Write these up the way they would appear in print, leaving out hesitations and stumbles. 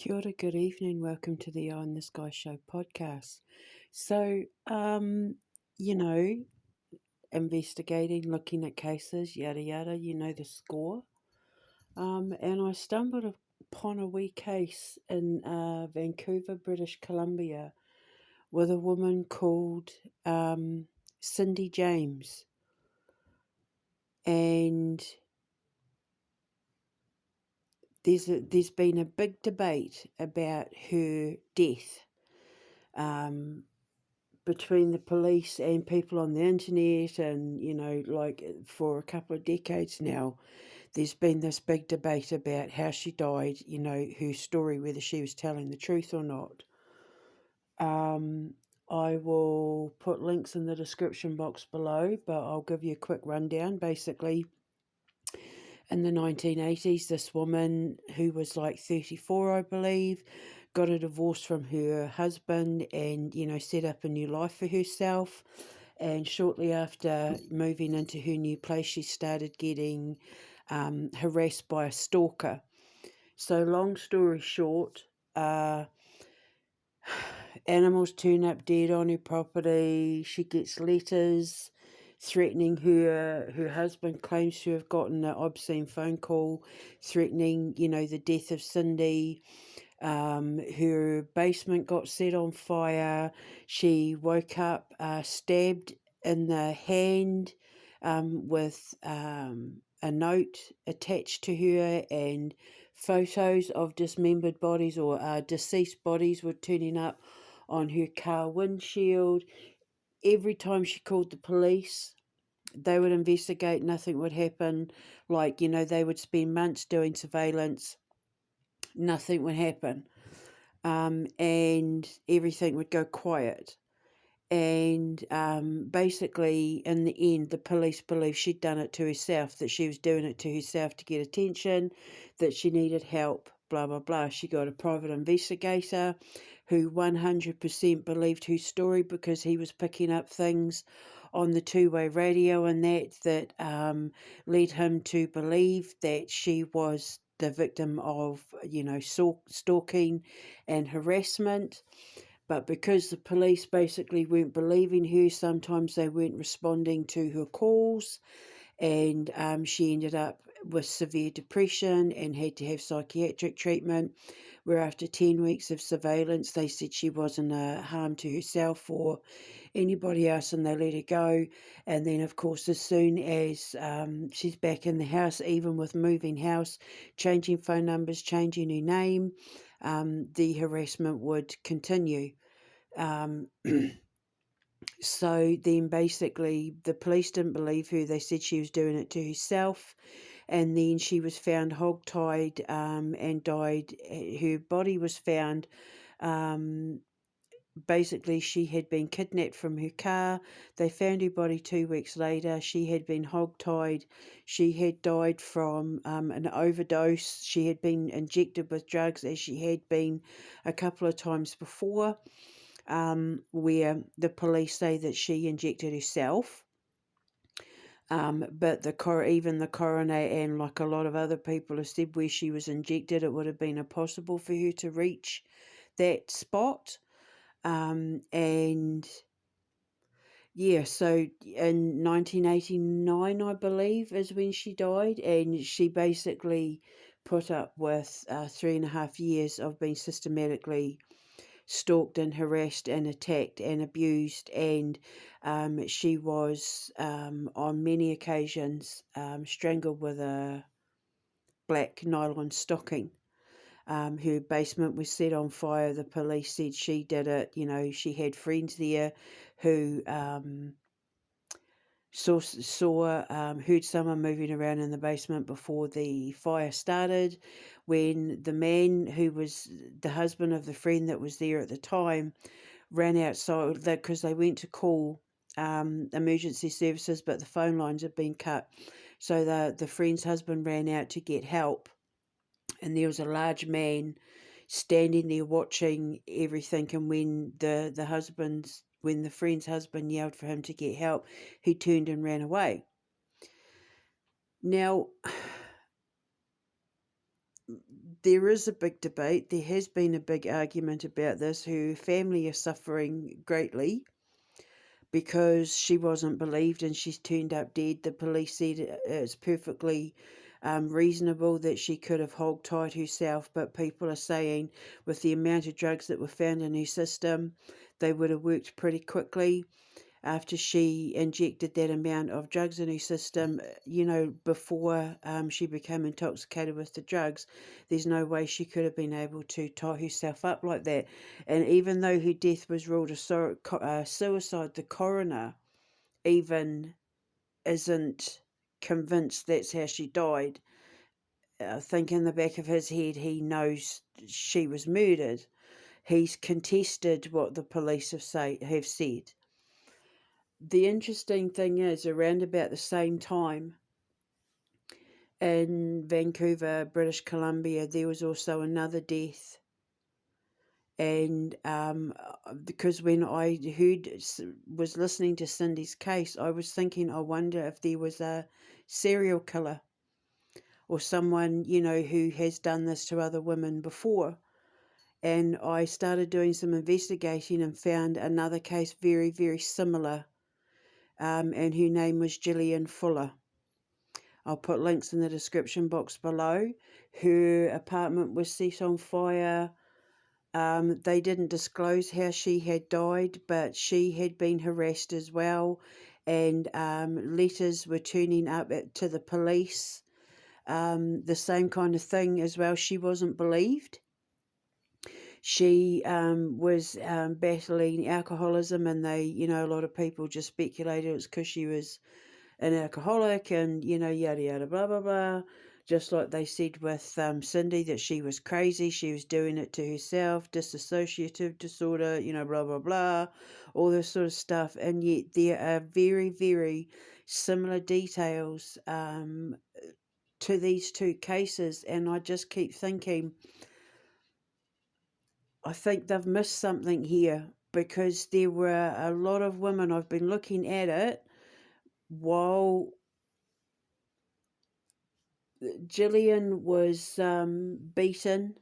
Kia ora, good evening. Welcome to the On This Guy Show podcast. So, you know, investigating, looking at cases, yada yada, you know the score. And I stumbled upon a wee case in Vancouver, British Columbia, with a woman called Cindy James. And there's been a big debate about her death. Between the police and people on the internet, and like for a couple of decades now, there's been this big debate about how she died, her story, whether she was telling the truth or not. I will put links in the description box below, but I'll give you a quick rundown. Basically, in the 1980s, this woman who was like 34, I believe, got a divorce from her husband and, set up a new life for herself. And shortly after moving into her new place, she started getting harassed by a stalker. So, long story short, animals turn up dead on her property. She gets letters threatening her. Her husband claims to have gotten an obscene phone call threatening, the death of Cindy. Her basement got set on fire. She woke up stabbed in the hand with a note attached to her, and photos of dismembered bodies or deceased bodies were turning up on her car windshield. Every time she called the police, they would investigate, nothing would happen. They would spend months doing surveillance, nothing would happen. And everything would go quiet. And basically, in the end, the police believed she'd done it to herself, that she was doing it to herself to get attention, that she needed help, blah, blah, blah. She got a private investigator who 100% believed her story because he was picking up things on the two-way radio and that led him to believe that she was the victim of, stalking and harassment. But because the police basically weren't believing her, sometimes they weren't responding to her calls, and she ended up with severe depression and had to have psychiatric treatment, where after 10 weeks of surveillance, they said she wasn't a harm to herself or anybody else, and they let her go. And then, of course, as soon as she's back in the house, even with moving house, changing phone numbers, changing her name, the harassment would continue. So then basically the police didn't believe her. They said she was doing it to herself. And then she was found hogtied and died. Her body was found. Basically, she had been kidnapped from her car. They found her body 2 weeks later. She had been hogtied. She had died from an overdose. She had been injected with drugs, as she had been a couple of times before. Where the police say that she injected herself. But even the coroner and like a lot of other people have said, where she was injected, it would have been impossible for her to reach that spot. And yeah, so in 1989, I believe, is when she died, and she basically put up with 3.5 years of being systematically stalked and harassed and attacked and abused, and she was on many occasions strangled with a black nylon stocking. Her basement was set on fire. The police said she did it. She had friends there who heard someone moving around in the basement before the fire started. When the man who was the husband of the friend that was there at the time ran outside, because they went to call emergency services, but the phone lines had been cut. So the friend's husband ran out to get help, and there was a large man standing there watching everything. And when when the friend's husband yelled for him to get help, he turned and ran away. Now, there is a big debate. There has been a big argument about this. Her family are suffering greatly because she wasn't believed and she's turned up dead. The police said it's perfectly reasonable that she could have hog-tied herself, but people are saying with the amount of drugs that were found in her system, they would have worked pretty quickly after she injected that amount of drugs in her system, before she became intoxicated with the drugs. There's no way she could have been able to tie herself up like that. And even though her death was ruled a suicide, the coroner even isn't convinced that's how she died. I think in the back of his head he knows she was murdered. He's contested what the police have said. The interesting thing is, around about the same time in Vancouver, British Columbia, there was also another death. And because when I was listening to Cindy's case, I was thinking, I wonder if there was a serial killer or someone, who has done this to other women before. And I started doing some investigating and found another case very, very similar. And her name was Jillian Fuller. I'll put links in the description box below. Her apartment was set on fire. They didn't disclose how she had died, but she had been harassed as well, and letters were turning up to the police. The same kind of thing as well. She wasn't believed. She was battling alcoholism, and a lot of people just speculated it was because she was an alcoholic and, yada, yada, blah, blah, blah. Just like they said with Cindy, that she was crazy, she was doing it to herself, dissociative disorder, blah, blah, blah, all this sort of stuff. And yet there are very, very similar details to these two cases. And I just keep thinking, I think they've missed something here, because there were a lot of women, I've been looking at it, while Jillian was beaten,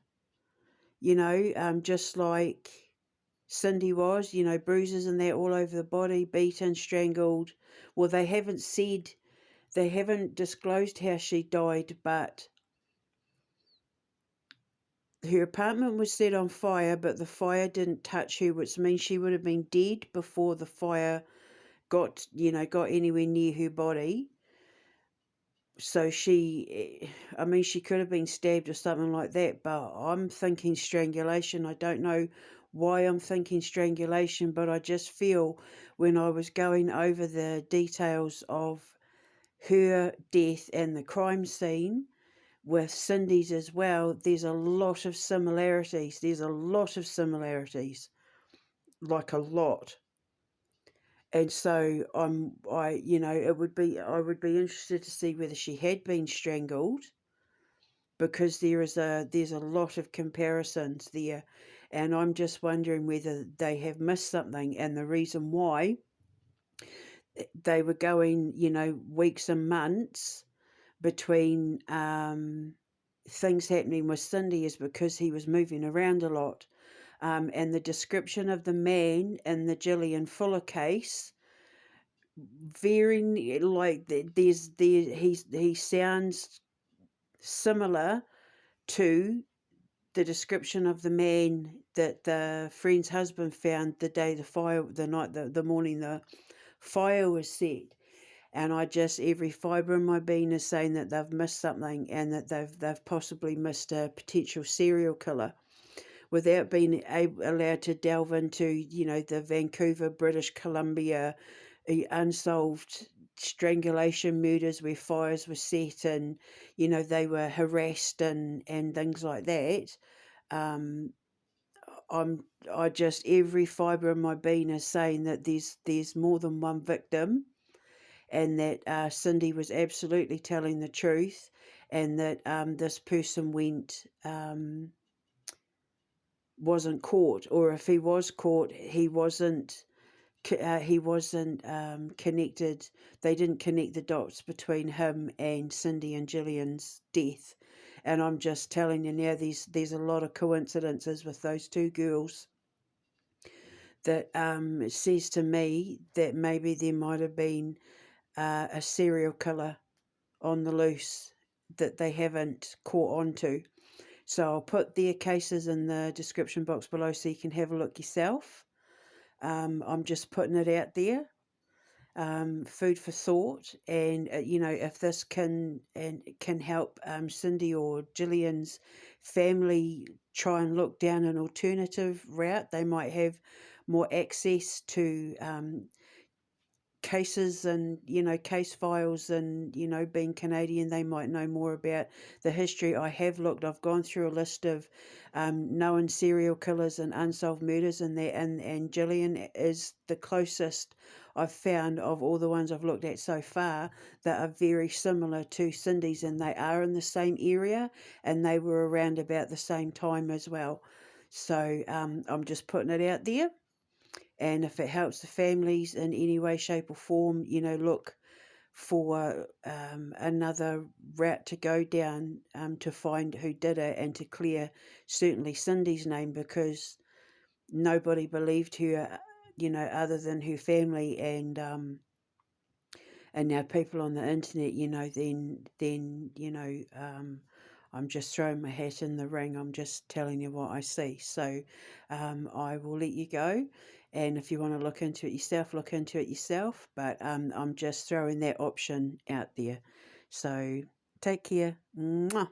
just like Cindy was, bruises and that all over the body, beaten, strangled. Well, they haven't disclosed how she died, but her apartment was set on fire, but the fire didn't touch her, which means she would have been dead before the fire got anywhere near her body. So she could have been stabbed or something like that, but I'm thinking strangulation. I don't know why I'm thinking strangulation, but I just feel when I was going over the details of her death and the crime scene with Cindy's as well, there's a lot of similarities. Like a lot. And so I would be interested to see whether she had been strangled, because there's a lot of comparisons there, and I'm just wondering whether they have missed something, and the reason why they were going, weeks and months between things happening with Cindy is because he was moving around a lot. And the description of the man in the Jillian Fuller case, very like he sounds similar to the description of the man that the friend's husband found the morning the fire was set. And every fibre in my being is saying that they've missed something, and that they've possibly missed a potential serial killer, without being allowed to delve into, the Vancouver, British Columbia unsolved strangulation murders where fires were set and, they were harassed and things like that. Every fibre of my being is saying that there's more than one victim, and that Cindy was absolutely telling the truth, and that this person wasn't caught, or if he was caught, he wasn't connected. They didn't connect the dots between him and Cindy and Jillian's death. And I'm just telling you now, there's a lot of coincidences with those two girls that it says to me that maybe there might have been a serial killer on the loose that they haven't caught on to. So I'll put their cases in the description box below so you can have a look yourself. I'm just putting it out there, food for thought, and if this can help Cindy or Jillian's family try and look down an alternative route, they might have more access to cases and case files, and being Canadian they might know more about the history. I've gone through a list of known serial killers and unsolved murders, and there and Jillian is the closest I've found of all the ones I've looked at so far that are very similar to Cindy's, and they are in the same area and they were around about the same time as well. So I'm just putting it out there, and if it helps the families in any way, shape, or form, look for another route to go down to find who did it and to clear certainly Cindy's name, because nobody believed her, other than her family, and now people on the internet, then I'm just throwing my hat in the ring. I'm just telling you what I see. So I will let you go. And if you want to look into it yourself, look into it yourself. But I'm just throwing that option out there. So take care. Mwah.